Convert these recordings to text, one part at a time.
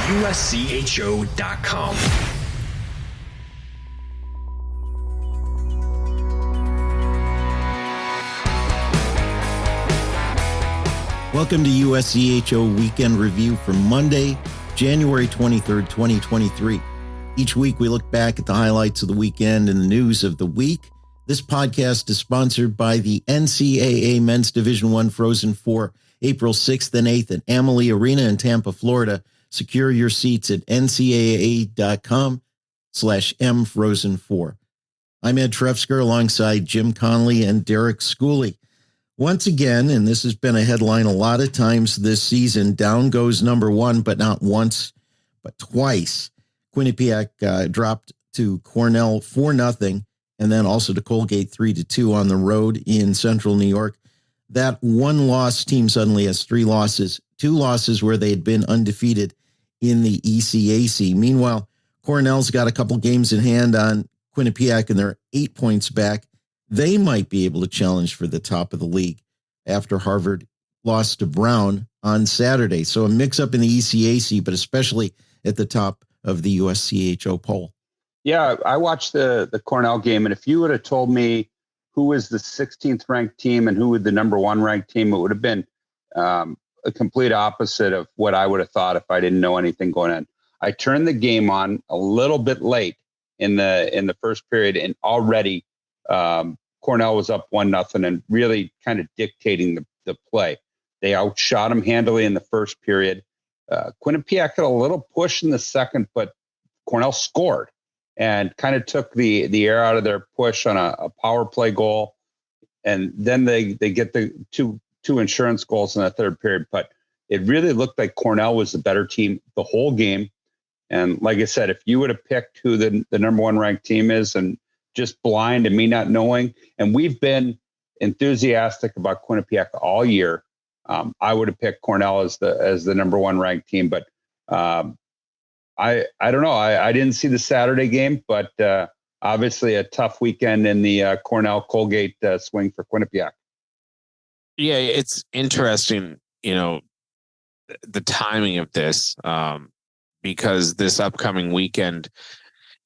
USCHO.com. Welcome to USCHO Weekend Review for Monday, January 23rd, 2023. Each week we look back at the highlights of the weekend and the news of the week. This podcast is sponsored by the NCAA Men's Division I Frozen Four, April 6th and 8th at Amalie Arena in Tampa, Florida. Secure your seats at ncaa.com/mfrozen4. I'm Ed Trefzger alongside Jim Connelly and Derek Schooley. Once again, and this has been a headline a lot of times this season, down goes number one, but not once, but twice. Quinnipiac dropped to Cornell 4-0, and then also to Colgate 3-2 on the road in central New York. That one loss team suddenly has three losses, two losses where they had been undefeated in the ECAC. Meanwhile, Cornell's got a couple games in hand on Quinnipiac, and they're 8 points back. They might be able to challenge for the top of the league after Harvard lost to Brown on Saturday. So a mix-up in the ECAC, but especially at the top of the USCHO poll. Yeah, I watched the Cornell game, and if you would have told me who was the 16th ranked team and who was the number one ranked team, it would have been a complete opposite of what I would have thought if I didn't know anything going on. I turned the game on a little bit late in the first period, and already Cornell was up 1-0 and really kind of dictating the play. They outshot them handily in the first period. Quinnipiac had a little push in the second, but Cornell scored and kind of took the air out of their push on a power play goal. And then they get the two insurance goals in the third period. But it really looked like Cornell was the better team the whole game. And like I said, if you would have picked who the number one ranked team is, and just blind and me not knowing, and we've been enthusiastic about Quinnipiac all year, I would have picked Cornell as the number one ranked team. But I don't know. I didn't see the Saturday game, but obviously a tough weekend in the Cornell Colgate swing for Quinnipiac. Yeah, it's interesting, the timing of this, because this upcoming weekend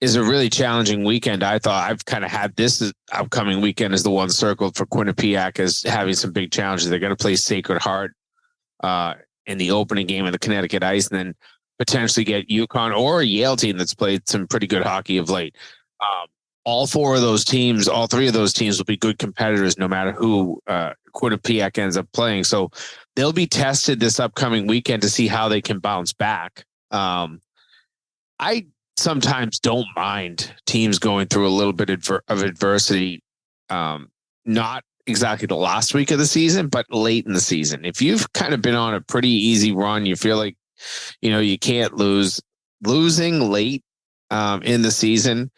is a really challenging weekend. I thought I've kind of had this upcoming weekend as the one circled for Quinnipiac as having some big challenges. They're going to play Sacred Heart in the opening game of the Connecticut Ice, and then potentially get UConn or a Yale team that's played some pretty good hockey of late. All three of those teams will be good competitors no matter who Quinnipiac ends up playing. So they'll be tested this upcoming weekend to see how they can bounce back. I sometimes don't mind teams going through a little bit of adversity, not exactly the last week of the season, but late in the season. If you've kind of been on a pretty easy run, you feel like, you can't lose. Losing late in the season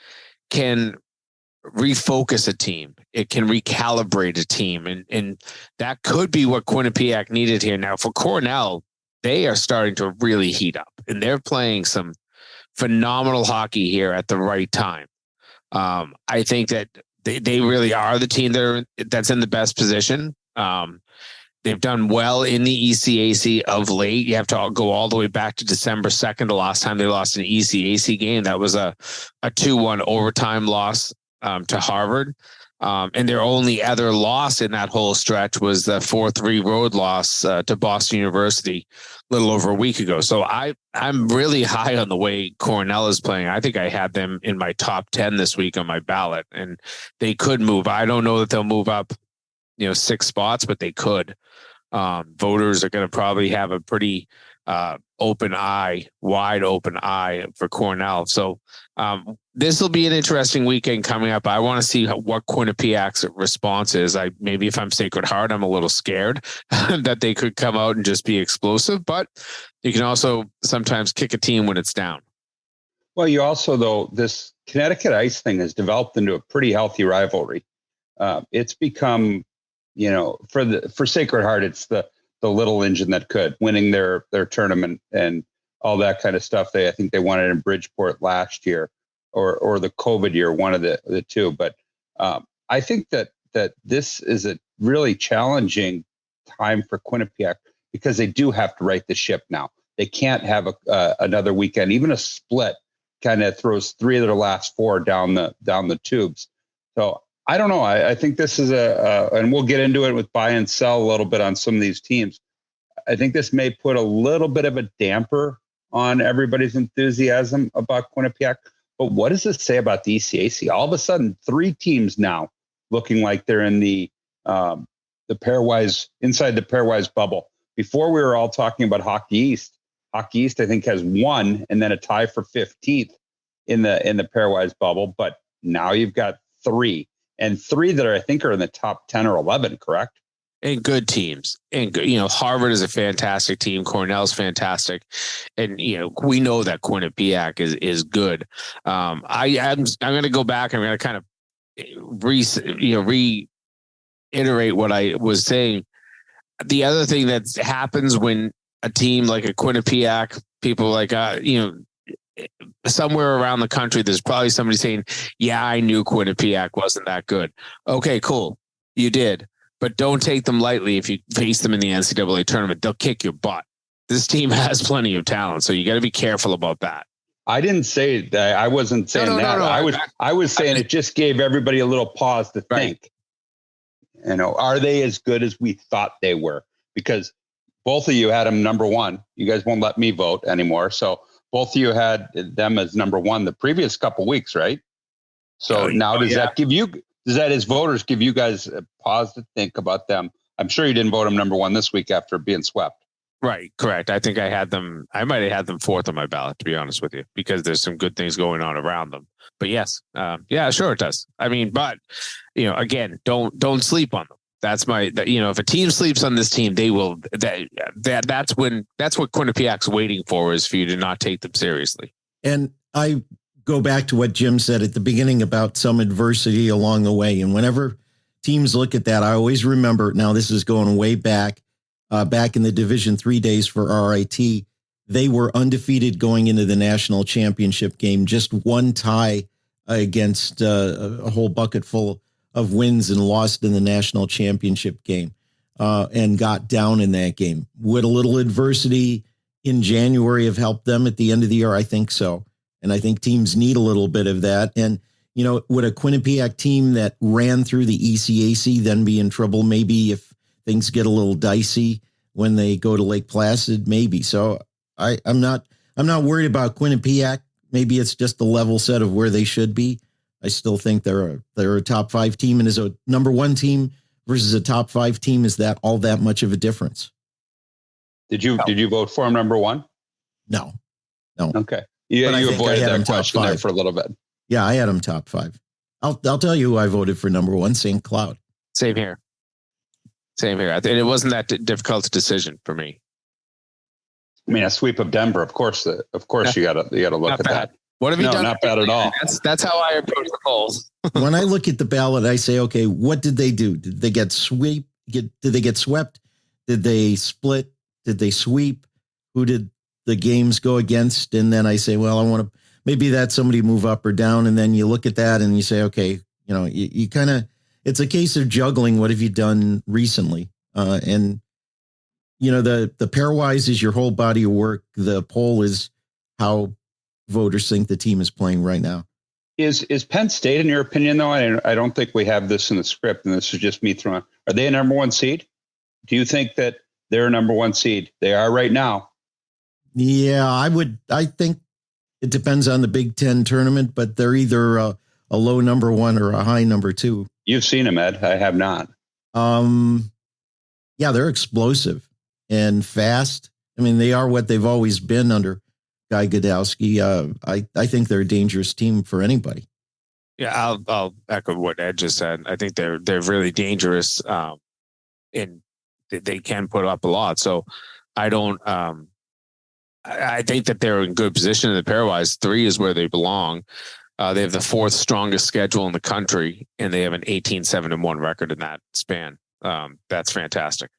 can refocus a team. It can recalibrate a team. And that could be what Quinnipiac needed here. Now for Cornell, they are starting to really heat up, and they're playing some phenomenal hockey here at the right time. I think that they really are the team that's in the best position. They've done well in the ECAC of late. You have to go all the way back to December 2nd, the last time they lost an ECAC game. That was a 2-1 overtime loss to Harvard. And their only other loss in that whole stretch was the 4-3 road loss to Boston University a little over a week ago. So I'm really high on the way Cornell is playing. I think I had them in my top 10 this week on my ballot, and they could move. I don't know that they'll move up, 6 spots, but they could. Voters are going to probably have a pretty wide open eye for Cornell. So this will be an interesting weekend coming up. I want to see what Quinnipiac's response is. Maybe if I'm Sacred Heart, I'm a little scared that they could come out and just be explosive, but you can also sometimes kick a team when it's down. Well, you also, though, this Connecticut Ice thing has developed into a pretty healthy rivalry. It's become, for Sacred Heart, it's the little engine that could, winning their tournament and all that kind of stuff. I think they won it in Bridgeport last year, or the COVID year, one of the two. But I think that this is a really challenging time for Quinnipiac because they do have to right the ship now. They can't have another weekend. Even a split kind of throws 3 of their last 4 down the tubes. So I don't know. I think this is and we'll get into it with buy and sell a little bit on some of these teams. I think this may put a little bit of a damper on everybody's enthusiasm about Quinnipiac. But what does this say about the ECAC? All of a sudden, 3 teams now looking like they're in the PairWise, inside the PairWise bubble. Before we were all talking about Hockey East. Hockey East, I think, has 1 and then a tie for 15th in the PairWise bubble. But now you've got 3, and 3 that I think are in the top 10 or 11, correct? And good teams. And, Harvard is a fantastic team. Cornell's fantastic. And, we know that Quinnipiac is good. I'm going to go back. I'm going to kind of reiterate what I was saying. The other thing that happens when a team like a Quinnipiac, people like, somewhere around the country, there's probably somebody saying, yeah, I knew Quinnipiac wasn't that good. Okay, cool. You did. But don't take them lightly if you face them in the NCAA tournament. They'll kick your butt. This team has plenty of talent, so you got to be careful about that. I didn't say that. I wasn't saying that. No. I was saying it just gave everybody a little pause to think. Are they as good as we thought they were? Because both of you had them number 1. You guys won't let me vote anymore. So both of you had them as number 1 the previous couple weeks, right? So now does that as voters give you guys a pause to think about them? I'm sure you didn't vote them number 1 this week after being swept. Right. Correct. I think I might have had them 4th on my ballot, to be honest with you, because there's some good things going on around them. But yes, sure it does. I mean, but again, don't sleep on them. That's if a team sleeps on this team, they will, that's what Quinnipiac's waiting for, is for you to not take them seriously. And I go back to what Jim said at the beginning about some adversity along the way. And whenever teams look at that, I always remember, now this is going way back in the Division III days for RIT, they were undefeated going into the national championship game, just 1 tie against a whole bucket full of wins, and lost in the national championship game and got down in that game. Would a little adversity in January have helped them at the end of the year? I think so. And I think teams need a little bit of that. And, would a Quinnipiac team that ran through the ECAC then be in trouble? Maybe if things get a little dicey when they go to Lake Placid, maybe. So I'm not worried about Quinnipiac. Maybe it's just the level set of where they should be. I still think they're a top 5 team, and as a number 1 team versus a top 5 team, is that all that much of a difference? Did you vote for him number 1? No. Okay. You avoided that question there for a little bit. Yeah, I had him top 5. I'll tell you who I voted for number 1, St. Cloud. Same here. I think it wasn't that difficult a decision for me. I mean, a sweep of Denver, of course you got to look at that. What have you done? Not bad at all. That's how I approach the polls. When I look at the ballot, I say, okay, what did they do? Did they get swept? Did they get swept? Did they split? Did they sweep? Who did the games go against? And then I say, well, I want to, maybe that's somebody move up or down. And then you look at that and you say, okay, you kind of, it's a case of juggling. What have you done recently? And the PairWise is your whole body of work. The poll is how voters think the team is playing right now. Is Penn State, in your opinion, though? I don't think we have this in the script, and this is just me throwing. Are they a number 1 seed? Do you think that they're a number 1 seed? They are right now. Yeah, I think it depends on the Big Ten tournament, but they're either a low number 1 or a high number 2. You've seen them, Ed. I have not. Yeah, they're explosive and fast. I mean, they are what they've always been under Guy Godowski. I think they're a dangerous team for anybody. Yeah, I'll echo what Ed just said. I think they're really dangerous, and they can put up a lot. So I don't. I think that they're in good position in the PairWise. 3 is where they belong. They have the 4th strongest schedule in the country, and they have an 18-7-1 record in that span. That's fantastic.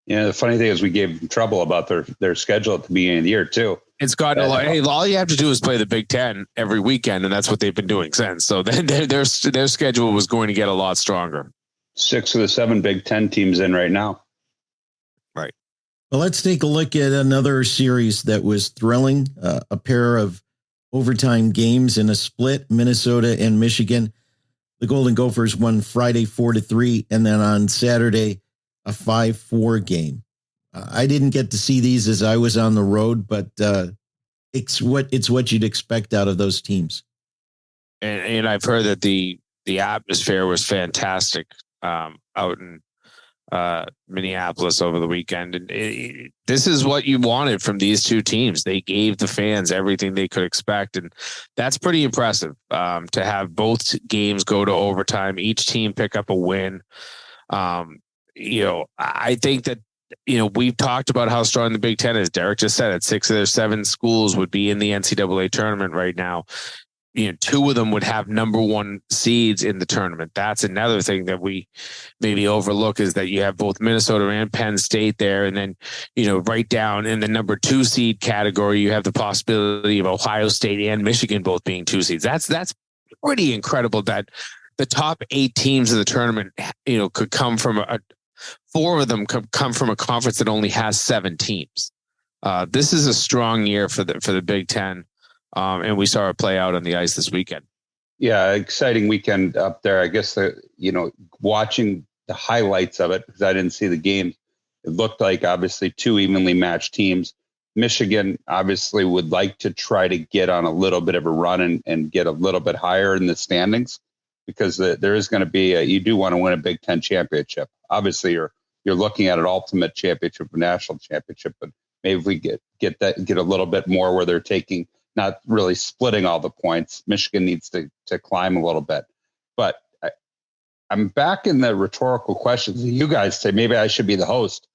Yeah, the funny thing is we gave them trouble about their schedule at the beginning of the year too. It's gotten a lot. Hey, all you have to do is play the Big Ten every weekend, and that's what they've been doing since. So their schedule was going to get a lot stronger. 6 of the 7 Big Ten teams in right now. Right. Well, let's take a look at another series that was thrilling, a pair of overtime games in a split, Minnesota and Michigan. The Golden Gophers won Friday 4-3, and then on Saturday, a 5-4 game. I didn't get to see these as I was on the road, but it's what you'd expect out of those teams. And I've heard that the atmosphere was fantastic out in Minneapolis over the weekend. And this is what you wanted from these two teams. They gave the fans everything they could expect. And that's pretty impressive to have both games go to overtime, each team pick up a win. I think that, we've talked about how strong the Big Ten is. Derek just said it. 6 of their 7 schools would be in the NCAA tournament right now. 2 of them would have number 1 seeds in the tournament. That's another thing that we maybe overlook, is that you have both Minnesota and Penn State there. And then, right down in the number 2 seed category, you have the possibility of Ohio State and Michigan both being 2 seeds. That's pretty incredible that the top 8 teams of the tournament, could come from 4 of them could come from a conference that only has 7 teams. This is a strong year for the Big Ten. And we saw it play out on the ice this weekend. Yeah, exciting weekend up there. I guess, watching the highlights of it, because I didn't see the games, it looked like obviously 2 evenly matched teams. Michigan obviously would like to try to get on a little bit of a run and get a little bit higher in the standings, because there is going to be you do want to win a Big Ten championship. Obviously, you're looking at an ultimate championship, a national championship, but maybe if we get a little bit more where they're taking, not really splitting all the points. Michigan needs to climb a little bit. But I'm back in the rhetorical questions. You guys say, maybe I should be the host.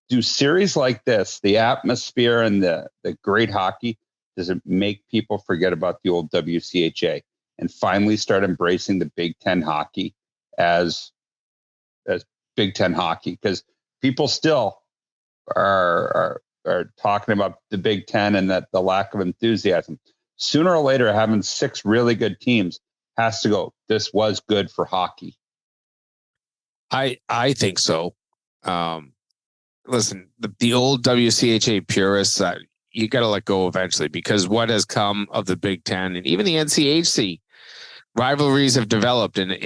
Do series like this, the atmosphere and the great hockey, does it make people forget about the old WCHA and finally start embracing the Big Ten hockey as Big Ten hockey? Because people still are talking about the Big Ten and that the lack of enthusiasm. Sooner or later, having 6 really good teams has to go, this was good for hockey. I think so. Listen, the old WCHA purists, you got to let go eventually, because what has come of the Big Ten and even the NCHC, rivalries have developed, and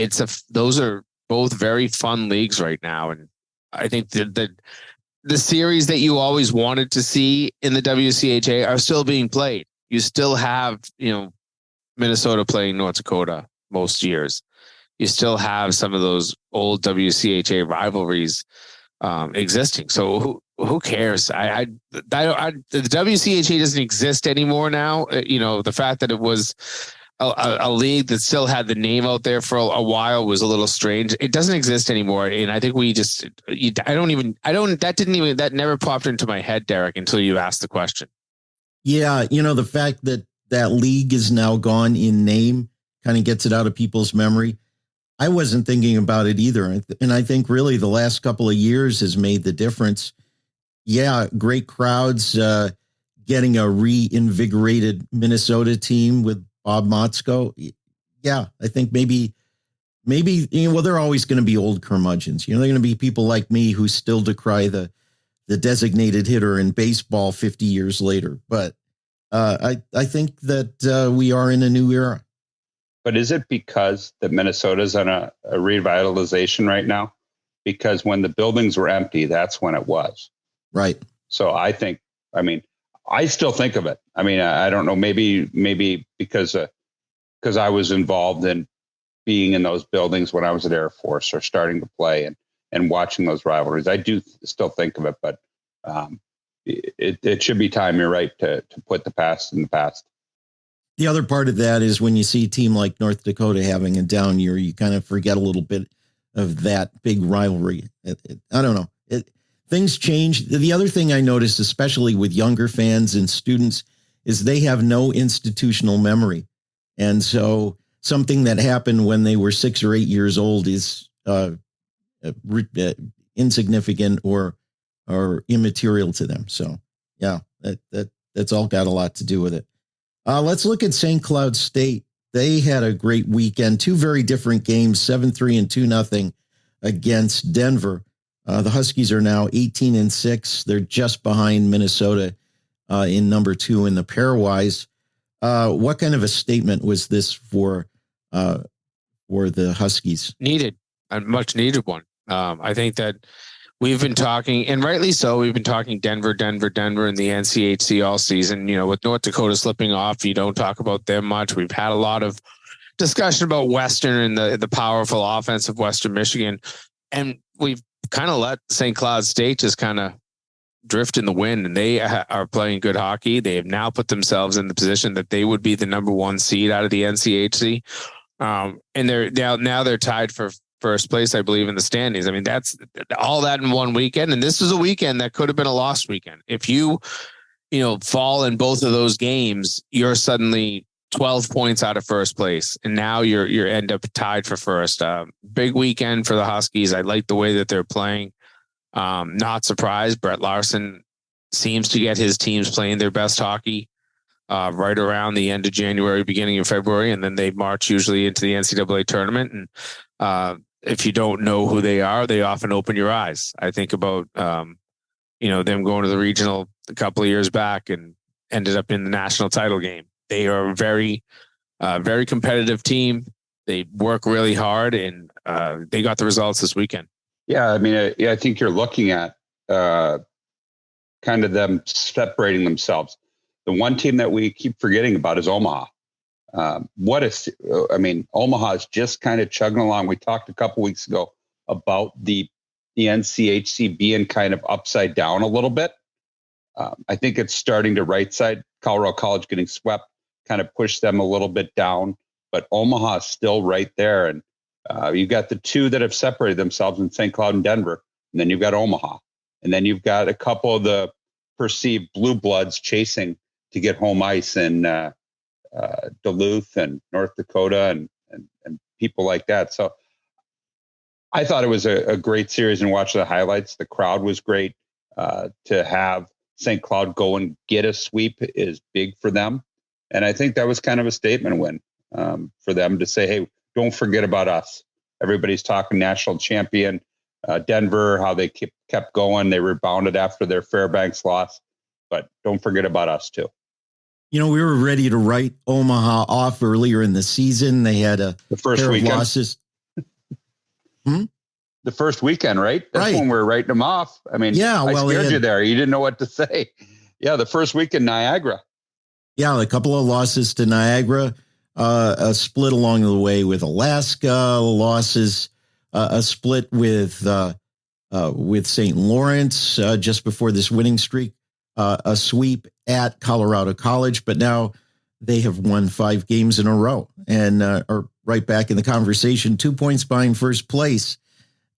those are both very fun leagues right now. And I think the series that you always wanted to see in the WCHA are still being played. You still have, Minnesota playing North Dakota most years. You still have some of those old WCHA rivalries existing. So who cares? The WCHA doesn't exist anymore now. The fact that it was a league that still had the name out there for a while was a little strange. It doesn't exist anymore. And I think that never popped into my head, Derek, until you asked the question. Yeah. The fact that league is now gone in name kind of gets it out of people's memory. I wasn't thinking about it either. And I think really the last couple of years has made the difference. Yeah. Great crowds, getting a reinvigorated Minnesota team with Bob Motzko. Yeah, I think maybe, they're always going to be old curmudgeons. They're going to be people like me who still decry the designated hitter in baseball 50 years later. But I think that we are in a new era. But is it because that Minnesota's on a revitalization right now? Because when the buildings were empty, that's when it was. Right. So I still think of it. I don't know, maybe because I was involved in being in those buildings when I was at Air Force or starting to play and watching those rivalries. I do still think of it, but it should be time, you're right, to put the past in the past. The other part of that is when you see a team like North Dakota having a down year, you kind of forget a little bit of that big rivalry. I don't know. Things change. The other thing I noticed, especially with younger fans and students, is they have no institutional memory. And so something that happened when they were 6 or 8 years old is insignificant or immaterial to them. So, yeah, that's all got a lot to do with it. Let's look at St. Cloud State. They had a great weekend, 2 very different games, 7-3 and 2-0 against Denver. The Huskies are now 18-6. They're just behind Minnesota in number 2 in the PairWise. What kind of a statement was this for the Huskies? Needed, a much needed one. I think that we've been talking, and rightly so, we've been talking Denver in the NCHC all season. With North Dakota slipping off, you don't talk about them much. We've had a lot of discussion about Western and the powerful offense of Western Michigan. And we've kind of let St. Cloud State just kind of drift in the wind, and they are playing good hockey. They have now put themselves in the position that they would be the number 1 seed out of the NCHC. And they're now they're tied for first place, I believe, in the standings. I mean, that's all that in one weekend. And this is a weekend that could have been a lost weekend. If you fall in both of those games, you're suddenly 12 points out of first place. And now you're end up tied for first. Big weekend for the Huskies. I like the way that they're playing. Not surprised. Brett Larson seems to get his teams playing their best hockey right around the end of January, beginning of February. And then they march usually into the NCAA tournament. And if you don't know who they are, they often open your eyes. I think about, them going to the regional a couple of years back and ended up in the national title game. They are a very, very competitive team. They work really hard, and they got the results this weekend. Yeah, I mean, I think you're looking at kind of them separating themselves. The one team that we keep forgetting about is Omaha. Omaha is just kind of chugging along. We talked a couple weeks ago about the NCHC being kind of upside down a little bit. I think it's starting to right side. Colorado College getting swept kind of pushed them a little bit down, but Omaha is still right there. And you've got the two that have separated themselves in St. Cloud and Denver, and then you've got Omaha. And then you've got a couple of the perceived blue bloods chasing to get home ice in Duluth and North Dakota and people like that. So I thought it was a great series and watch the highlights. The crowd was great. To have St. Cloud go and get a sweep is big for them. And I think that was kind of a statement win for them to say, hey, don't forget about us. Everybody's talking national champion. Denver, how they kept going. They rebounded after their Fairbanks loss. But don't forget about us, too. We were ready to write Omaha off earlier in the season. They had the first weekend. Losses. The first weekend, right? That's right. When we're writing them off. I mean, I scared you there. You didn't know what to say. Yeah, the first weekend, Niagara. Yeah, a couple of losses to Niagara, a split along the way with Alaska, losses, a split with St. Lawrence just before this winning streak, a sweep at Colorado College, but now they have won 5 games in a row and are right back in the conversation, 2 points behind first place.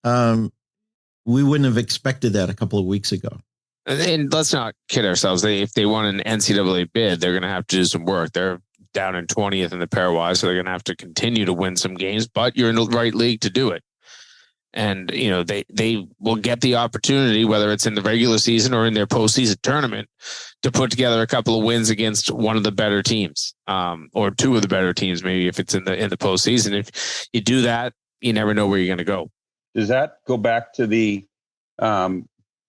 We wouldn't have expected that a couple of weeks ago. And let's not kid ourselves. If they want an NCAA bid, they're going to have to do some work. They're down in 20th in the PairWise, so they're going to have to continue to win some games, but you're in the right league to do it. And, they will get the opportunity, whether it's in the regular season or in their postseason tournament, to put together a couple of wins against one of the better teams, or two of the better teams, maybe if it's in the postseason. If you do that, you never know where you're going to go. Does that go back to the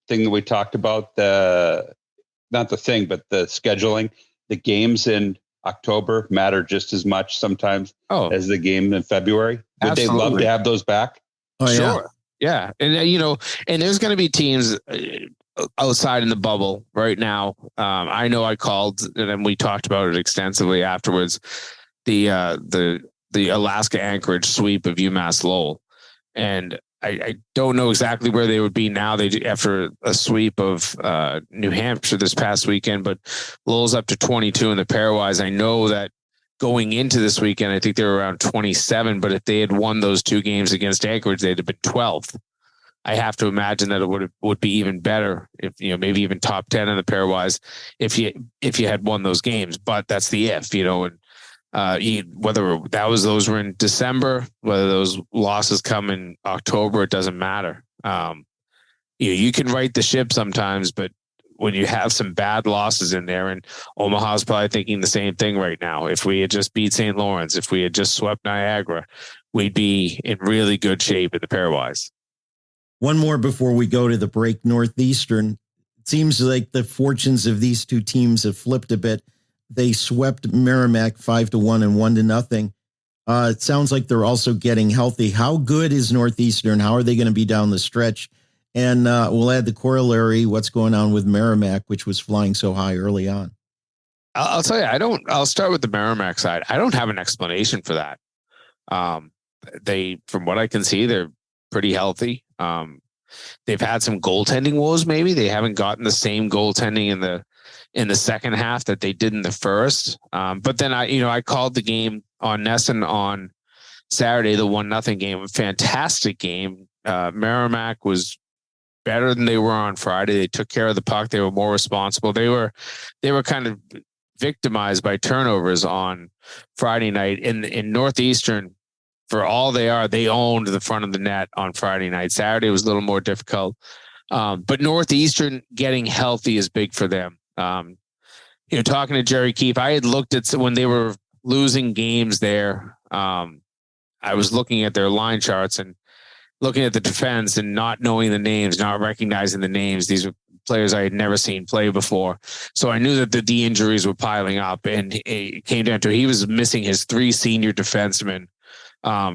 thing that we talked about, not the thing, but the scheduling? The games in October matter just as much sometimes as the game in February. Would Absolutely. They love to have those back? Oh, sure. Yeah. And, and there's going to be teams outside in the bubble right now. I know I called and we talked about it extensively afterwards, the Alaska Anchorage sweep of UMass Lowell. And I don't know exactly where they would be now. After a sweep of New Hampshire this past weekend, but Lowell's up to 22 in the PairWise. I know that going into this weekend, I think they were around 27, but if they had won those 2 games against Anchorage, they'd have been 12th. I have to imagine that it would be even better if, maybe even top 10 in the PairWise if you had won those games, but that's the if, and whether those were in December, whether those losses come in October, it doesn't matter. You can right the ship sometimes, but when you have some bad losses in there, and Omaha's probably thinking the same thing right now. If we had just beat St. Lawrence, if we had just swept Niagara, we'd be in really good shape in the PairWise. One more before we go to the break. Northeastern. It seems like the fortunes of these two teams have flipped a bit. They swept Merrimack 5-1 and 1-0. It sounds like they're also getting healthy. How good is Northeastern? How are they going to be down the stretch? And we'll add the corollary, what's going on with Merrimack, which was flying so high early on. I'll tell you, I'll start with the Merrimack side. I don't have an explanation for that. From what I can see, they're pretty healthy. They've had some goaltending woes. Maybe they haven't gotten the same goaltending in the second half that they did in the first. But then I called the game on Nesson on Saturday, the 1-0 game, a fantastic game. Merrimack was better than they were on Friday. They took care of the puck. They were more responsible. They were kind of victimized by turnovers on Friday night. In Northeastern, for all they owned the front of the net on Friday night. Saturday was a little more difficult. But Northeastern getting healthy is big for them. Talking to Jerry Keefe, I had looked at when they were losing games there. I was looking at their line charts and looking at the defense and not knowing the names, not recognizing the names. These were players I had never seen play before. So I knew that the injuries were piling up, and it came down to he was missing his 3 senior defensemen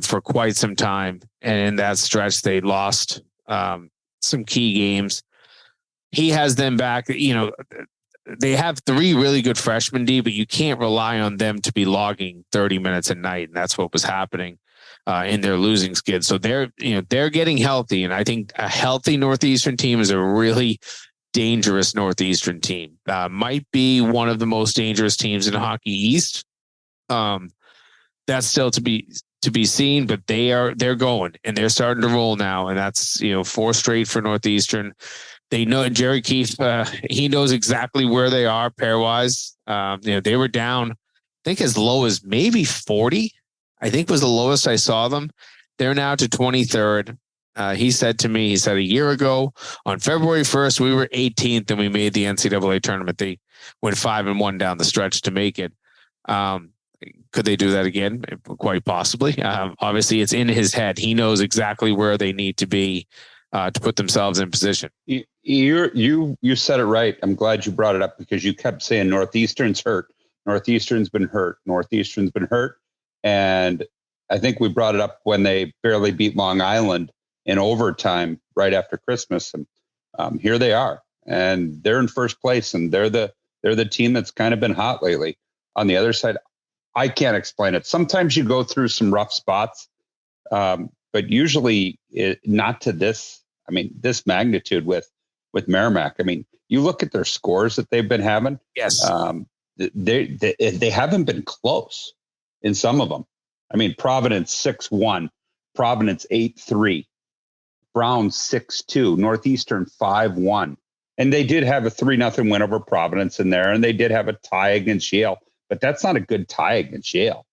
for quite some time. And in that stretch, they lost some key games. He has them back. They have 3 really good freshmen, D, but you can't rely on them to be logging 30 minutes a night. And that's what was happening in their losing skid. So they're getting healthy. And I think a healthy Northeastern team is a really dangerous Northeastern team. Might be one of the most dangerous teams in Hockey East. That's still to be seen, but they're going and they're starting to roll now. And that's, 4 straight for Northeastern. They know Jerry Keefe. He knows exactly where they are PairWise. They were down, I think as low as maybe 40, I think was the lowest I saw them. They're now to 23rd. He said to me, a year ago on February 1st, we were 18th and we made the NCAA tournament. They went 5-1 down the stretch to make it. Could they do that again? Quite possibly. Obviously, it's in his head. He knows exactly where they need to be to put themselves in position. You said it right. I'm glad you brought it up because you kept saying Northeastern's hurt. Northeastern's been hurt. Northeastern's been hurt. And I think we brought it up when they barely beat Long Island in overtime right after Christmas. And here they are. And they're in first place. And they're the team that's kind of been hot lately. On the other side, I can't explain it. Sometimes you go through some rough spots, but usually not to this. I mean, this magnitude with Merrimack. I mean, you look at their scores that they've been having. Yes, they haven't been close in some of them. I mean, Providence 6-1, Providence 8-3, Brown 6-2, Northeastern 5-1, and they did have a 3-0 win over Providence in there, and they did have a tie against Yale. But that's not a good tie against Yale.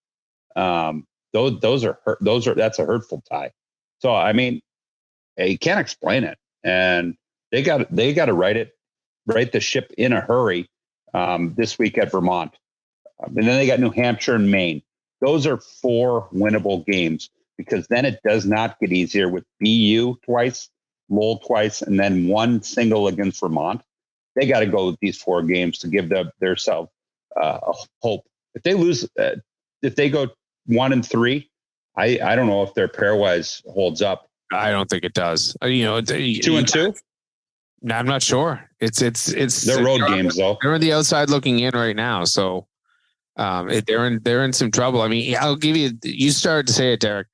That's a hurtful tie. So I mean, you can't explain it, and they got to right the ship in a hurry this week at Vermont, and then they got New Hampshire and Maine. Those are 4 winnable games because then it does not get easier with BU twice, Lowell twice, and then 1 single against Vermont. They got to go with these 4 games to give themselves a hope. If they lose, if they go 1-3, I don't know if their PairWise holds up. I don't think it does. 2-2. No, I'm not sure. It's their road games though. They're on the outside looking in right now, so they're in some trouble. I mean, I'll give you. You started to say it, Derek.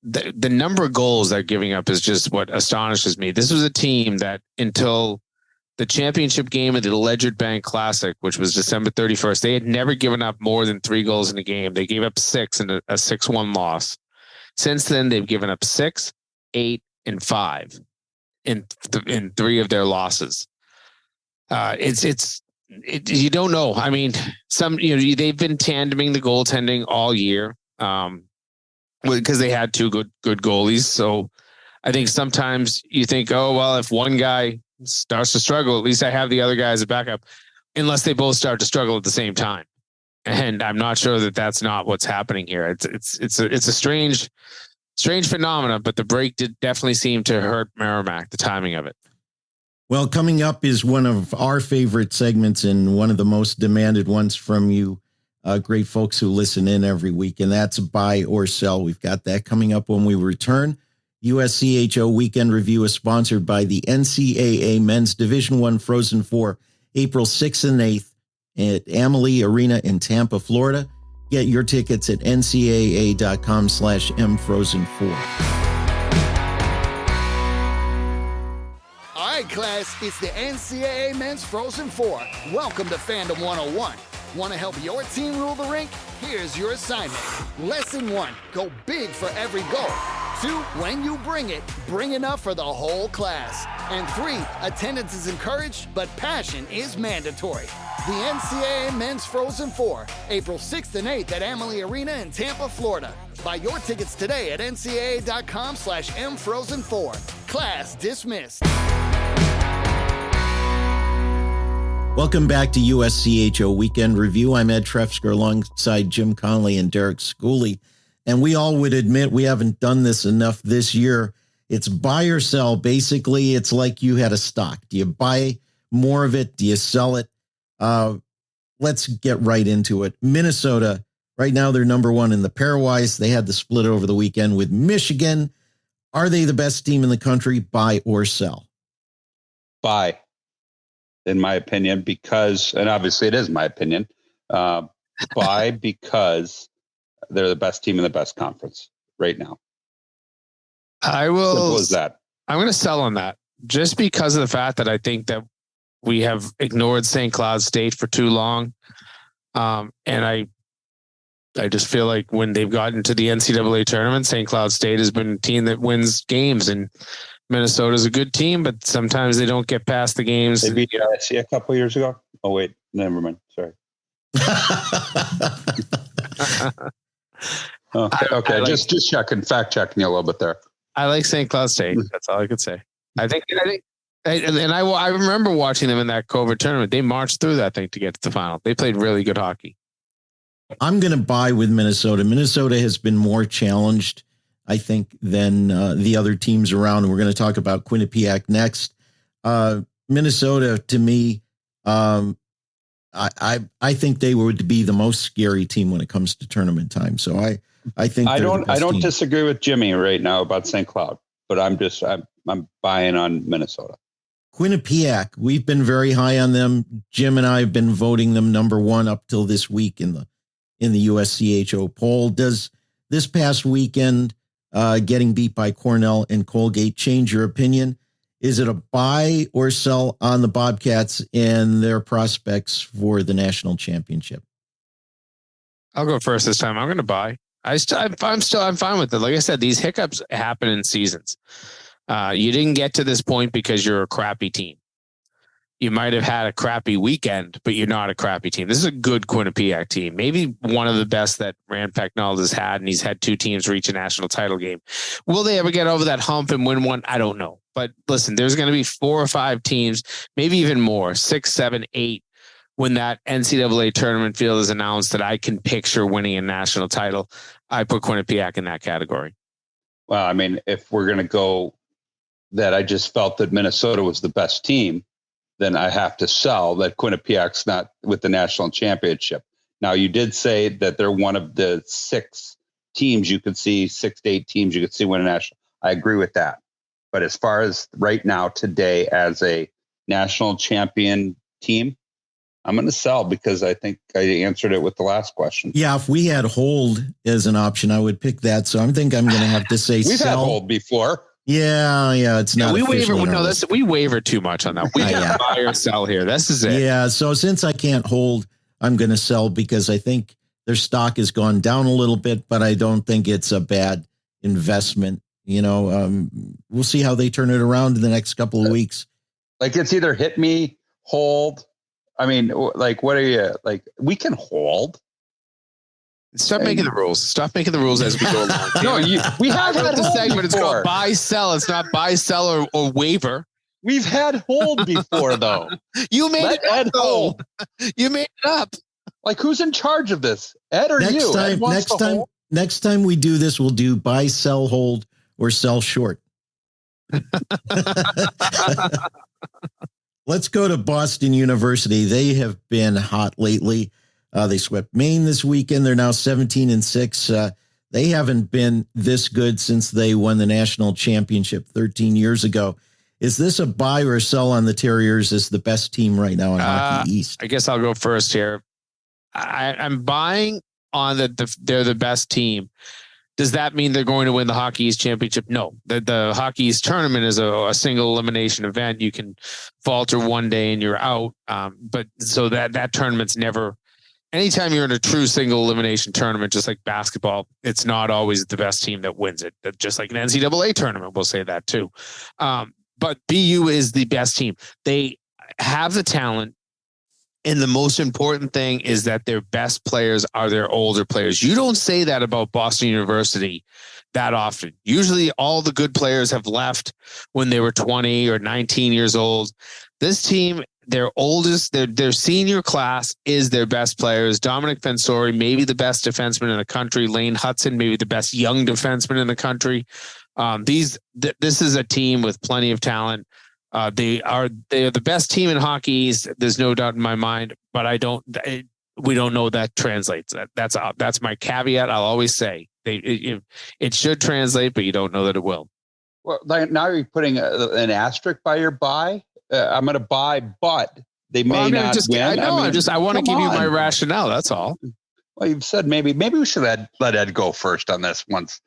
The number of goals they're giving up is just what astonishes me. This was a team that until the championship game of the Ledger Bank Classic, which was December 31st, they had never given up more than 3 goals in a game. They gave up 6 in a 6-1 loss. Since then, they've given up 6, 8, and 5 in 3 of their losses. You don't know. I mean, they've been tandeming the goaltending all year because they had 2 good goalies. So I think sometimes you think, oh well, if one guy starts to struggle, at least I have the other guy as a backup, unless they both start to struggle at the same time. And I'm not sure that that's not what's happening here. It's a strange strange phenomena, but the break did definitely seem to hurt Merrimack, the timing of it. Well, coming up is one of our favorite segments and one of the most demanded ones from you great folks who listen in every week, and that's buy or sell. We've got that coming up when we return. USCHO Weekend Review is sponsored by the NCAA Men's Division I Frozen Four, April 6th and 8th at Amalie Arena in Tampa, Florida. Get your tickets at ncaa.com/mfrozen4. All right, class, it's the NCAA Men's Frozen Four. Welcome to Fandom 101. Want to help your team rule the rink? Here's your assignment. Lesson 1, go big for every goal. 2, when you bring it, bring enough for the whole class. And 3, attendance is encouraged, but passion is mandatory. The NCAA Men's Frozen Four, April 6th and 8th at Amalie Arena in Tampa, Florida. Buy your tickets today at ncaa.com/mfrozen4. Class dismissed. Welcome back to USCHO Weekend Review. I'm Ed Trefzger alongside Jim Connelly and Derek Schooley. And we all would admit we haven't done this enough this year. It's buy or sell. Basically, it's like you had a stock. Do you buy more of it? Do you sell it? Let's get right into it. Minnesota, right now they're number one in the PairWise. They had the split over the weekend with Michigan. Are they the best team in the country? Buy or sell? Buy, in my opinion, because, and obviously it is my opinion, buy because they're the best team in the best conference right now. I will. Simple as that. I'm going to sell on that just because of the fact that I think that we have ignored St. Cloud State for too long. And I just feel like when they've gotten to the NCAA tournament, St. Cloud State has been a team that wins games, and Minnesota's a good team, but sometimes they don't get past the games. They beat USC a couple years ago. Oh, wait, never mind. Sorry. Okay. Just checking, fact checking you a little bit there. I like St. Cloud State. That's all I could say. I remember watching them in that COVID tournament. They marched through that thing to get to the final. They played really good hockey. I'm going to buy with Minnesota. Minnesota has been more challenged, I think, than the other teams around. And we're going to talk about Quinnipiac next. Minnesota, to me, I think they would be the most scary team when it comes to tournament time. So I think I don't team. disagree with Jimmy right now about St. Cloud, but I'm buying on Minnesota. Quinnipiac, we've been very high on them. Jim and I have been voting them number one up till this week in the USCHO poll. Does this past weekend getting beat by Cornell and Colgate change your opinion? Is it a buy or sell on the Bobcats and their prospects for the national championship? I'll go first this time. I'm going to buy. I'm fine with it. Like I said, these hiccups happen in seasons. You didn't get to this point because you're a crappy team. You might have had a crappy weekend, but you're not a crappy team. This is a good Quinnipiac team. Maybe one of the best that Rand Pecknold has had, and he's had two teams reach a national title game. Will they ever get over that hump and win one? I don't know. But listen, there's going to be 4 or 5 teams, maybe even more, 6, 7, 8, when that NCAA tournament field is announced that I can picture winning a national title. I put Quinnipiac in that category. Well, I mean, if we're going to go that I just felt that Minnesota was the best team, then I have to sell that Quinnipiac's not with the national championship. Now, you did say that they're one of the 6 teams you could see, 6 to 8 teams you could see win a national. I agree with that. But as far as right now, today, as a national champion team, I'm going to sell because I think I answered it with the last question. Yeah, if we had hold as an option, I would pick that. So I think I'm going to have to say We've sell. had hold before. Yeah, it's not. We waver too much on that. We got buy or sell here. This is it. Yeah, so since I can't hold, I'm going to sell because I think their stock has gone down a little bit, but I don't think it's a bad investment. We'll see how they turn it around in the next couple of weeks. Like, it's either hit me, hold. I mean, like, what are you like? We can hold. Stop making the rules. Stop making the rules as we go along. No, we have had the segment. Before. It's called buy, sell. It's not buy, sell, or waiver. We've had hold before, though. You made it up. Hold. You made it up. Like, who's in charge of this? Ed or you? Next time, Next time we do this, we'll do buy, sell, hold, or sell short. Let's go to Boston University. They have been hot lately. They swept Maine this weekend. They're now 17-6. They haven't been this good since they won the national championship 13 years ago. Is this a buy or a sell on the Terriers as the best team right now in Hockey East? I guess I'll go first here. I'm buying on they're the best team. Does that mean they're going to win the Hockey East championship? No. The Hockey East tournament is a single elimination event. You can falter one day and you're out. But so that tournament's never. Anytime you're in a true single elimination tournament, just like basketball, it's not always the best team that wins it. Just like an NCAA tournament, we'll say that too. But BU is the best team. They have the talent. And the most important thing is that their best players are their older players. You don't say that about Boston University that often. Usually all the good players have left when they were 20 or 19 years old. This team, their oldest, their senior class is their best players. Dominic Fensori, maybe the best defenseman in the country. Lane Hudson, maybe the best young defenseman in the country. This is a team with plenty of talent. They are the best team in Hockey East. There's no doubt in my mind, but we don't know that translates. That's my caveat. I'll always say it should translate, but you don't know that it will. Well, now you're putting an asterisk by your buy. I'm going to buy, but they may not win. I want to give you my rationale. That's all. Well, you've said maybe we should let Ed go first on this once.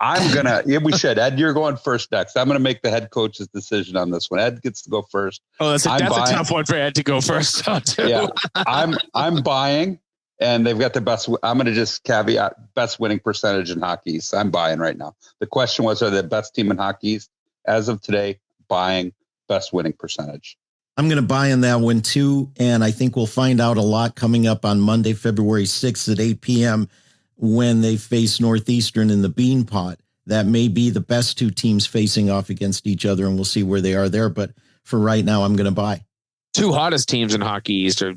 We should. Ed, you're going first next. I'm going to make the head coach's decision on this one. Ed gets to go first. Oh, that's a tough one for Ed to go first. Too. Yeah, I'm buying, and they've got the best. I'm going to just caveat best winning percentage in Hockey East. I'm buying right now. The question was, are they the best team in Hockey East? As of today, buying best winning percentage. I'm going to buy in that one too, and I think we'll find out a lot coming up on Monday, February 6th at 8 p.m. when they face Northeastern in the Bean Pot. That may be the best two teams facing off against each other, and we'll see where they are there. But for right now, I'm going to buy. Two hottest teams in Hockey East are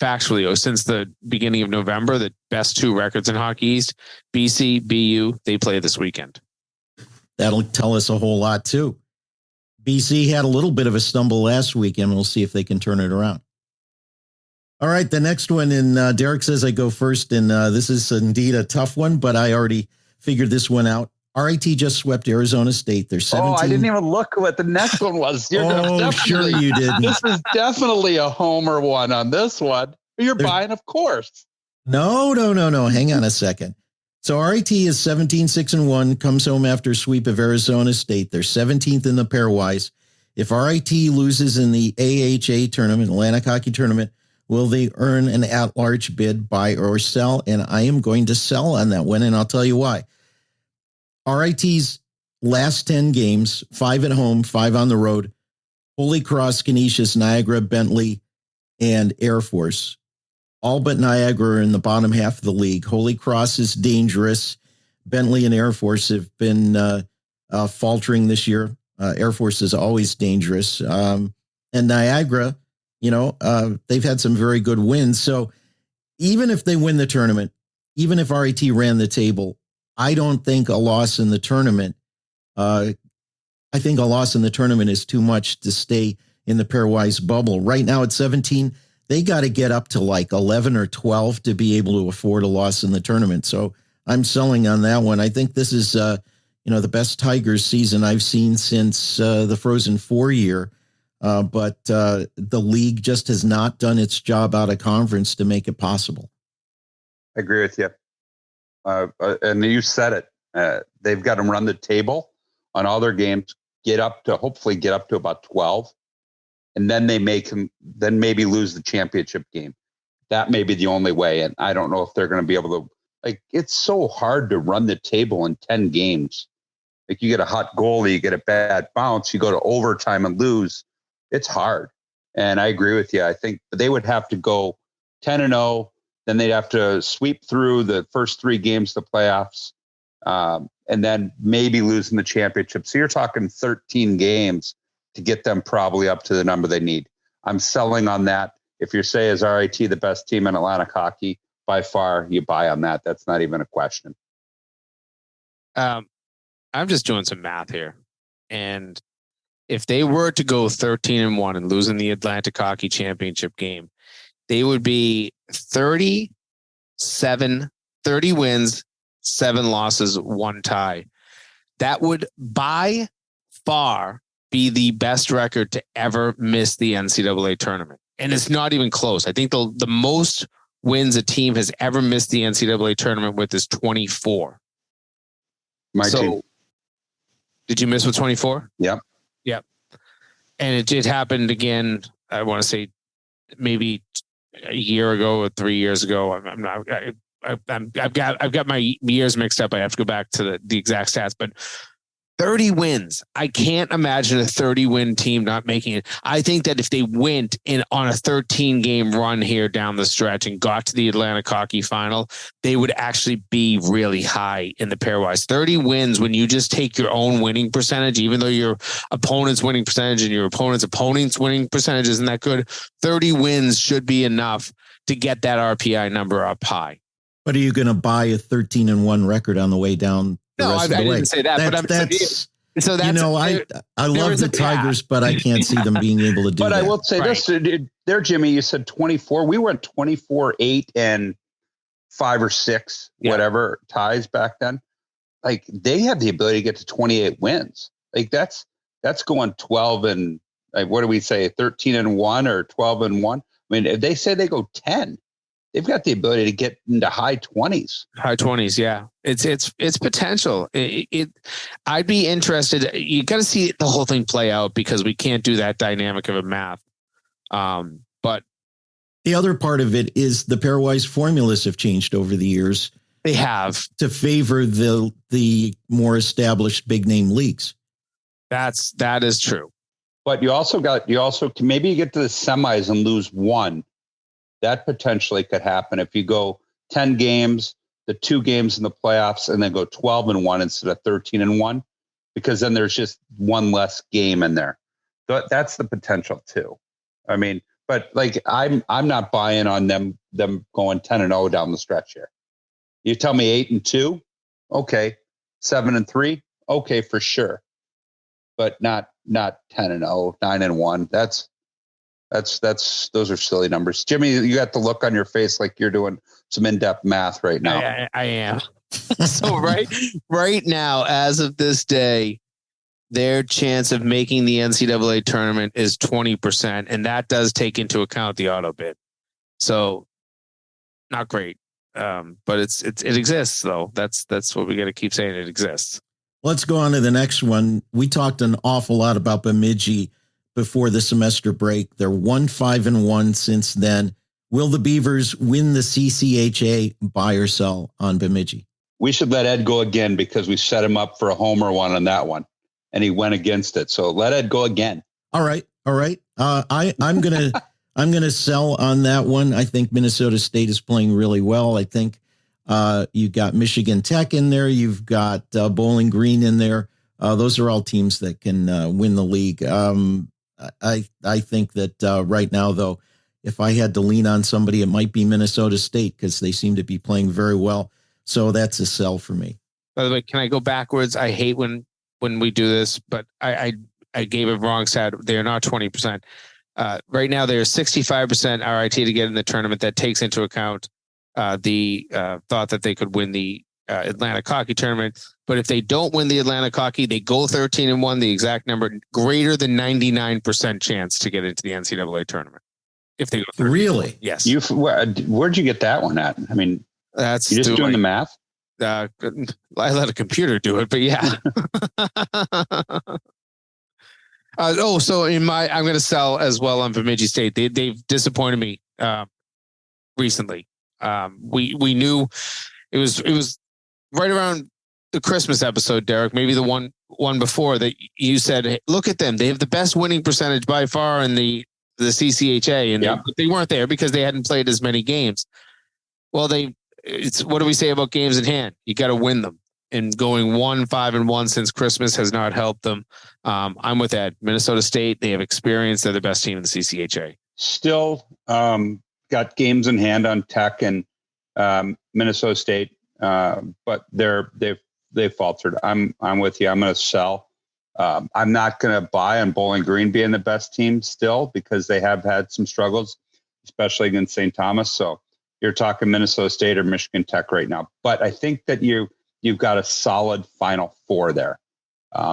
factually, since the beginning of November, the best two records in Hockey East, BC, BU, they play this weekend. That'll tell us a whole lot too. BC had a little bit of a stumble last weekend. We'll see if they can turn it around. All right, the next one, and Derek says I go first, and this is indeed a tough one, but I already figured this one out. RIT just swept Arizona State. They're 17. Oh, I didn't even look what the next one was. Sure you didn't. This is definitely a homer one on this one. You're buying, of course. No. Hang on a second. So RIT is 17-6-1, comes home after a sweep of Arizona State. They're 17th in the PairWise. If RIT loses in the AHA tournament, Atlantic Hockey Tournament, will they earn an at-large bid, buy or sell? And I am going to sell on that one, and I'll tell you why. RIT's last 10 games, 5 at home, 5 on the road, Holy Cross, Canisius, Niagara, Bentley, and Air Force. All but Niagara are in the bottom half of the league. Holy Cross is dangerous. Bentley and Air Force have been faltering this year. Air Force is always dangerous. And Niagara, they've had some very good wins. So even if they win the tournament, even if RIT ran the table, I don't think a loss in the tournament. I think a loss in the tournament is too much to stay in the PairWise bubble. Right now at 17, they got to get up to like 11 or 12 to be able to afford a loss in the tournament. So I'm selling on that one. I think this is, the best Tigers season I've seen since the Frozen Four year. But the league just has not done its job out of conference to make it possible. I agree with you. And you said it. They've got to run the table on all their games, hopefully get up to about 12. And then then maybe lose the championship game. That may be the only way. And I don't know if they're going to be able to, it's so hard to run the table in 10 games. Like you get a hot goalie, you get a bad bounce, you go to overtime and lose. It's hard. And I agree with you. I think they would have to go 10-0. Then they'd have to sweep through the first 3 games of the playoffs, and then maybe losing the championship. So you're talking 13 games to get them probably up to the number they need. I'm selling on that. If you say is RIT the best team in Atlantic hockey, by far you buy on that. That's not even a question. I'm just doing some math here. And if they were to go 13-1 and lose in the Atlantic Hockey Championship game, they would be 30 wins, 7 losses, 1 tie. That would by far be the best record to ever miss the NCAA tournament. And it's not even close. I think the most wins a team has ever missed the NCAA tournament with is 24. My team. Did you miss with 24? Yep. Yep. And it happened again. I want to say maybe a year ago or 3 years ago. I've got my years mixed up. I have to go back to the exact stats, but 30 wins. I can't imagine a 30-win team not making it. I think that if they went on a 13-game run here down the stretch and got to the Atlantic Hockey Final, they would actually be really high in the pairwise. 30 wins when you just take your own winning percentage, even though your opponent's winning percentage and your opponent's winning percentage isn't that good. 30 wins should be enough to get that RPI number up high. But are you going to buy a 13-1 record on the way down? No, I didn't say that. I love the Tigers, but I can't see them being able to do that. But I will say this there, Jimmy, you said 24. We were at 24, 8 and 5 or 6, whatever ties back then. Like they have the ability to get to 28 wins. Like that's going 12 and like, what do we say? 13-1 or 12-1. I mean, if they say they go 10, they've got the ability to get into high 20s. High 20s, yeah. It's potential. I'd be interested. You got to see the whole thing play out because we can't do that dynamic of a math. But the other part of it is the pairwise formulas have changed over the years. They have to favor the more established big name leagues. That is true. But you also can maybe you get to the semis and lose 1. That potentially could happen if you go 10 games, the 2 games in the playoffs, and then go 12-1 instead of 13-1, because then there's just 1 less game in there. So that's the potential too. I mean, but like I'm not buying on them going 10-0 down the stretch here. You tell me 8-2, okay, 7-3, okay for sure, but not 10-0, 9-1. Those are silly numbers. Jimmy, you got the look on your face like you're doing some in-depth math right now. I am. So right now, as of this day, their chance of making the NCAA tournament is 20%, and that does take into account the auto bid. So not great, but it exists though. That's what we got to keep saying. It exists. Let's go on to the next one. We talked an awful lot about Bemidji before the semester break. They're 1-5-1 since then. Will the Beavers win the CCHA, buy or sell on Bemidji? We should let Ed go again because we set him up for a homer one on that one, and he went against it. So let Ed go again. All right. I'm gonna sell on that one. I think Minnesota State is playing really well. I think you've got Michigan Tech in there. You've got Bowling Green in there. Those are all teams that can win the league. I think that right now, though, if I had to lean on somebody, it might be Minnesota State because they seem to be playing very well. So that's a sell for me. By the way, can I go backwards? I hate when we do this, but I gave a wrong stat. They are not 20%. Right now, they are 65% RIT to get in the tournament. That takes into account the thought that they could win the Atlantic Hockey Tournament. But if they don't win the Atlantic Hockey, they go 13-1, the exact number, greater than 99% chance to get into the NCAA tournament. If they go 13-1. Really? Yes. Where'd you get that one at? I mean, that's you just doing the math. I let a computer do it, but yeah. So I'm going to sell as well on Bemidji State. They've disappointed me recently. We knew it was right around the Christmas episode, Derek, maybe the one before, that you said, hey, look at them. They have the best winning percentage by far in the CCHA, and they weren't there because they hadn't played as many games. Well, what do we say about games in hand? You got to win them. And going 1-5-1 since Christmas has not helped them. I'm with Ed. Minnesota State, they have experience. They're the best team in the CCHA. Still got games in hand on Tech and Minnesota State, but they've faltered. I'm with you. I'm going to sell. I'm not going to buy on Bowling Green being the best team still because they have had some struggles, especially against St. Thomas. So you're talking Minnesota State or Michigan Tech right now. But I think that you've got a solid Final Four there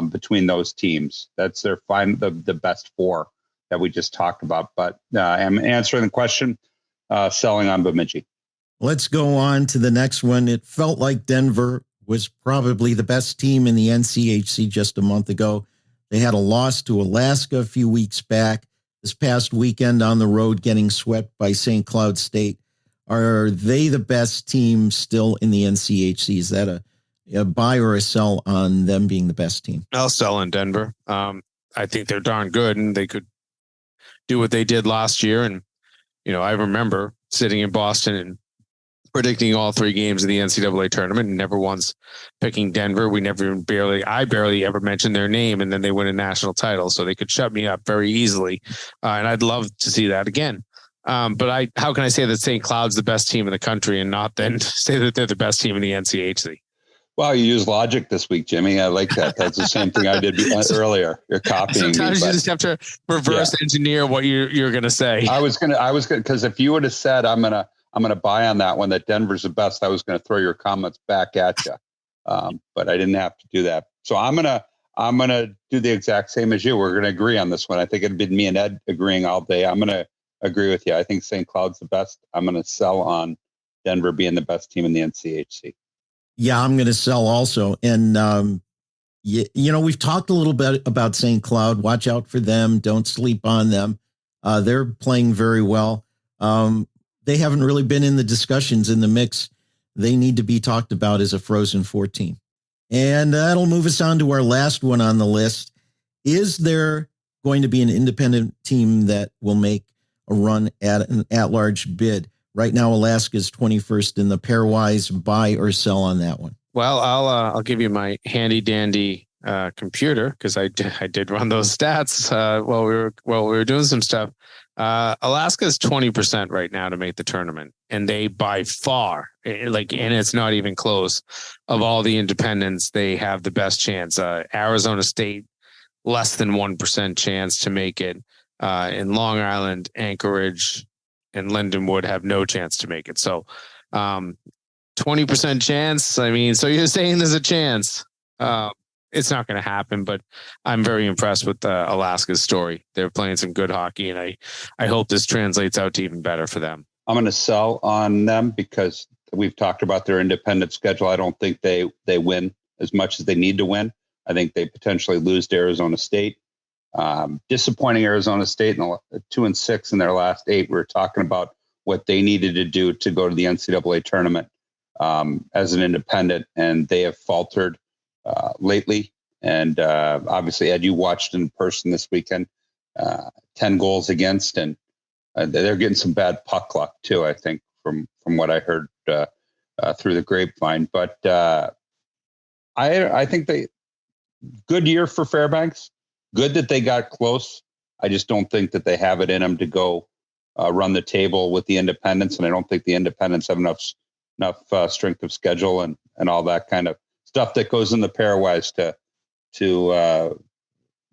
between those teams. That's their the best four that we just talked about. But I'm answering the question, selling on Bemidji. Let's go on to the next one. It felt like Denver was probably the best team in the NCHC just a month ago. They had a loss to Alaska a few weeks back. This past weekend on the road, getting swept by St. Cloud State. Are they the best team still in the NCHC? Is that a buy or a sell on them being the best team? I'll sell on Denver. I think they're darn good, and they could do what they did last year. And, I remember sitting in Boston and predicting all 3 games of the NCAA tournament and never once picking Denver. I barely ever mentioned their name, and then they win a national title. So they could shut me up very easily. And I'd love to see that again. But how can I say that St. Cloud's the best team in the country and not then say that they're the best team in the NCHC? Wow, you use logic this week, Jimmy. I like that. That's the same thing I did earlier. You're copying Sometimes me. You just have to reverse engineer what you're going to say. I was going to, because if you would have said, I'm going to buy on that one, that Denver's the best, I was going to throw your comments back at you. But I didn't have to do that. So I'm going to do the exact same as you. We're going to agree on this one. I think it'd been me and Ed agreeing all day. I'm going to agree with you. I think St. Cloud's the best. I'm going to sell on Denver being the best team in the NCHC. Yeah, I'm going to sell also. And, we've talked a little bit about St. Cloud. Watch out for them. Don't sleep on them. They're playing very well. They haven't really been in the discussions in the mix. They need to be talked about as a Frozen 14. And that'll move us on to our last one on the list. Is there going to be an independent team that will make a run at an at-large bid? Right now, Alaska's 21st in the PairWise. Buy or sell on that one? Well, I'll give you my handy dandy computer because I did run those stats while we were doing some stuff. Alaska's 20% right now to make the tournament, and they by far, and it's not even close, of all the independents, they have the best chance. Arizona State, less than 1% chance to make it. In Long Island, Anchorage, and Lindenwood have no chance to make it. So 20% chance. I mean, so you're saying there's a chance. It's not going to happen, but I'm very impressed with Alaska's story. They're playing some good hockey, and I hope this translates out to even better for them. I'm going to sell on them because we've talked about their independent schedule. I don't think they win as much as they need to win. I think they potentially lose to Arizona State. Disappointing Arizona State in 2-6 in their last 8. We were talking about what they needed to do to go to the NCAA tournament as an independent, and they have faltered lately. And obviously, Ed, you watched in person this weekend, 10 goals against, and they're getting some bad puck luck too, I think, from what I heard through the grapevine. But I think good year for Fairbanks. Good that they got close. I just don't think that they have it in them to go run the table with the independents, and I don't think the independents have enough strength of schedule and all that kind of stuff that goes in the PairWise to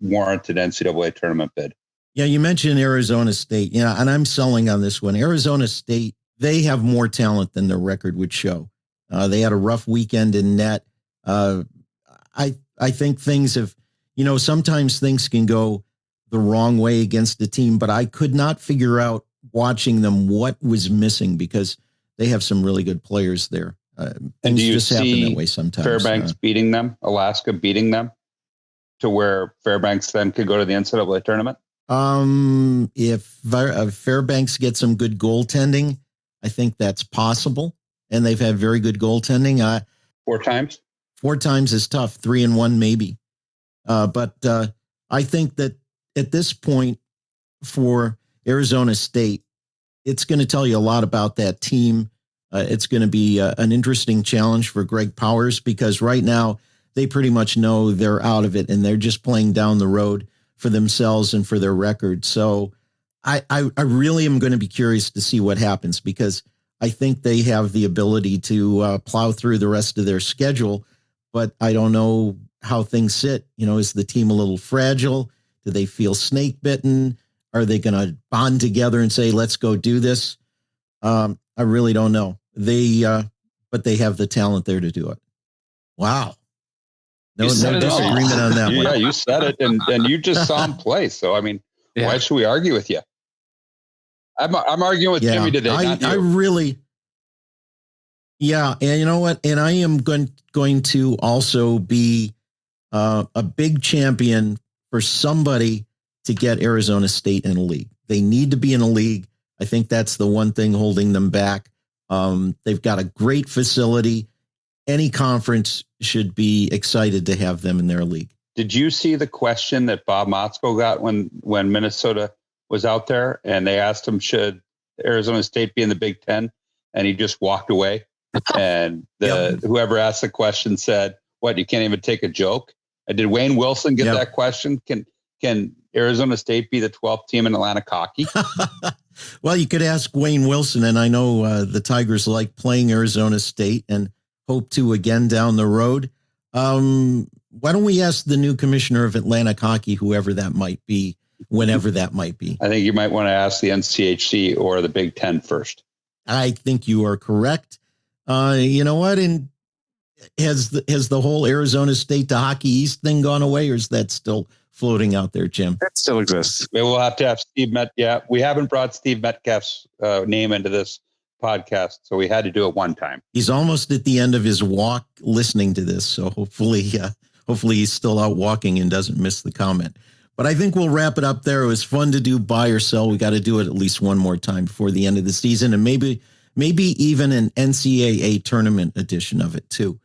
warrant an NCAA tournament bid. Yeah, you mentioned Arizona State. Yeah, and I'm selling on this one. Arizona State, they have more talent than their record would show. They had a rough weekend in net. I think things have, sometimes things can go the wrong way against the team, but I could not figure out watching them what was missing because they have some really good players there. And do you just see happen that way sometimes. Fairbanks beating them, Alaska beating them to where Fairbanks then could go to the NCAA tournament? If Fairbanks gets some good goaltending, I think that's possible. And they've had very good goaltending. 4 times? 4 times is tough. 3-1 maybe. But I think that at this point for Arizona State, it's going to tell you a lot about that team. It's going to be an interesting challenge for Greg Powers because right now they pretty much know they're out of it and they're just playing down the road for themselves and for their record. So I really am going to be curious to see what happens because I think they have the ability to plow through the rest of their schedule. but I don't know how things sit. Is the team a little fragile? Do they feel snake bitten? Are they going to bond together and say, let's go do this? I really don't know. But they have the talent there to do it. Wow. No disagreement on that one. Yeah, you said it, and you just saw him play. So, I mean, why should we argue with you? I'm arguing with Jimmy today. I really, and you know what? And I am going to also be a big champion for somebody to get Arizona State in a league. They need to be in a league. I think that's the one thing holding them back. They've got a great facility. Any conference should be excited to have them in their league. Did you see the question that Bob Motzko got when Minnesota was out there and they asked him, should Arizona State be in the Big Ten? And he just walked away. And whoever asked the question said, what, you can't even take a joke? Did Wayne Wilson get that question? Can Arizona State be the 12th team in Atlantic hockey? Well, you could ask Wayne Wilson, and I know the Tigers like playing Arizona State and hope to again down the road. Why don't we ask the new commissioner of Atlantic hockey, whoever that might be, whenever that might be? I think you might want to ask the NCHC or the Big Ten first. I think you are correct. You know what? And has the whole Arizona State to Hockey East thing gone away, or is that still floating out there, Jim? That still exists. We'll have to have Steve Met. Yeah, we haven't brought Steve Metcalf's name into this podcast, so we had to do it one time. He's almost at the end of his walk listening to this, so hopefully he's still out walking and doesn't miss the comment. But I think we'll wrap it up there. It was fun to do buy or sell. We got to do it at least one more time before the end of the season, and maybe even an NCAA tournament edition of it too.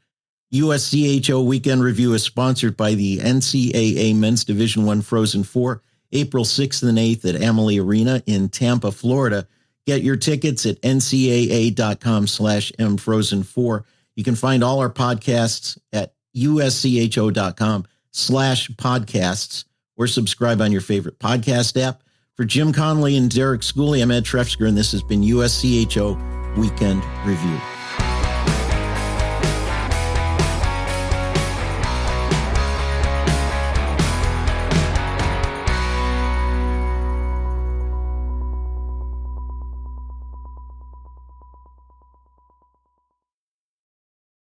USCHO Weekend Review is sponsored by the NCAA Men's Division I Frozen Four, April 6th and 8th at Amalie Arena in Tampa, Florida. Get your tickets at ncaa.com/mfrozen4. You can find all our podcasts at uscho.com/podcasts or subscribe on your favorite podcast app. For Jim Connelly and Derek Schooley, I'm Ed Trefzger, and this has been USCHO Weekend Review.